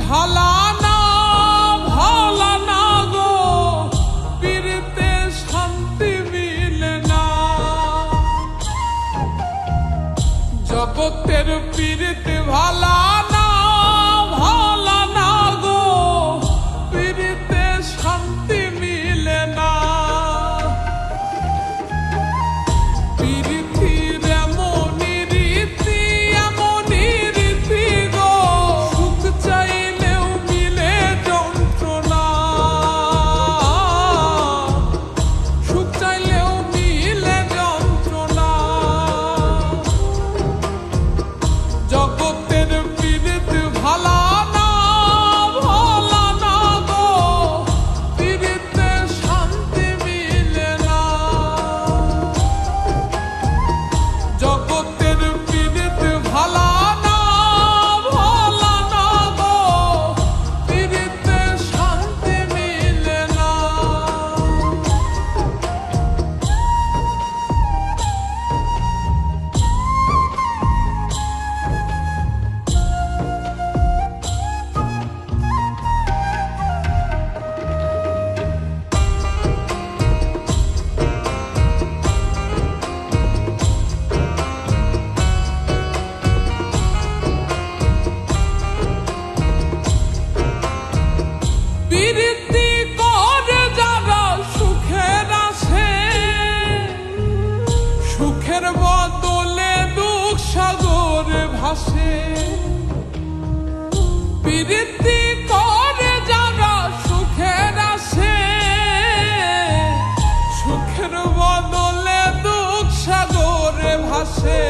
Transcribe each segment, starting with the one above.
ভালা না ভালা না গো, পীড়িতে শান্তি মিলে না। জগতের পীড়িতে ভালা না ভালা না গো, পীড়িতে শান্তি মিলে না। পীড়িতির এমনই রীতি এমনই রীতি গো, সুখ চাইলেও মিলে যন্ত্রণা, সুখ চাইলেও মিলে যন্ত্রণা। জগতের পীড়িত ভালা না ভালা না গো, পীড়িতে শান্তি মিলে না। জগতের পীড়িত ভালা না ভালা না গো, পীড়িতে শান্তি মিলে না। পীড়িতি করে যারা সুখের আসে, সুখের বদলে দুঃখ সাগরে ভাসে। পীড়িতি করে যারা সুখের আসে, সুখের বদলে দুঃখ সাগরে ভাসে।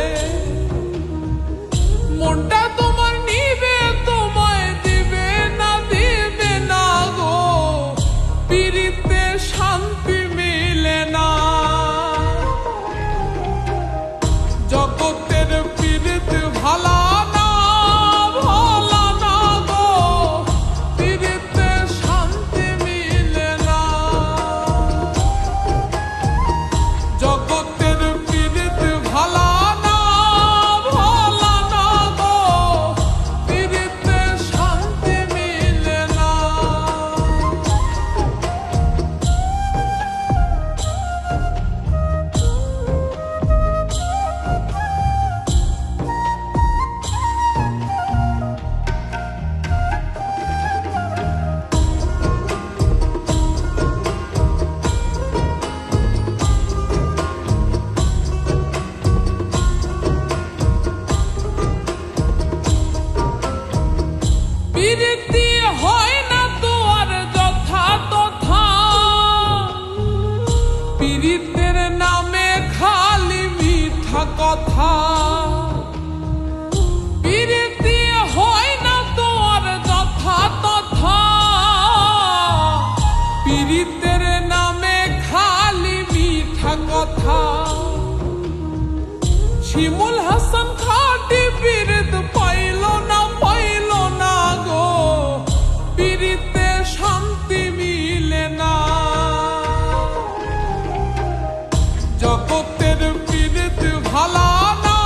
মনটা তোমার নিবে তোমায় দিবে না দিবে না গো, পীড়িতে শান্তি মিলে না। জগতের পীড়িত ভালা না ভালা না গো, পীড়িতে শান্তি মিলে না। জগতের পীড়িত ভালা না ভালা না গো, পীড়িতে শান্তি মিলে না। পীড়িতি হয় না তো আর যথা তথা, পীড়িতের নামে খালি মিঠা কথা। পীড়িতি হয় না তো আর যথা তথা, পীড়িতের নামে খালি মিঠা কথা। শিমুল হাসান খাটি পীড়িত পাইল না পাইল না গো, পীড়িতে শান্তি মিলে না। জগতের পীড়িত ভালা না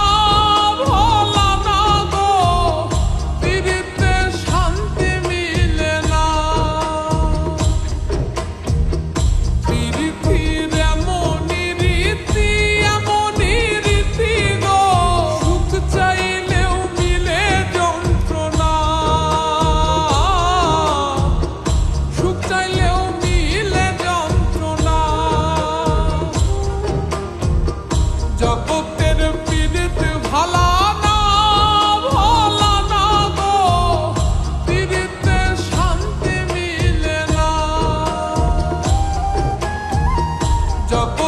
ভালা না গো, পীড়িতে শান্তি মিলে না। পীড়িতির এমনই রীতি এমনই রীতি গো, সুখ চাইলেও মিলে যন্ত্রণা, সুখ চাইলেও মিলে যন্ত্রণা। জগতের পীড়িত ভালা না ভালা না গো, পীড়িতে শান্তি মিলে না। জগতের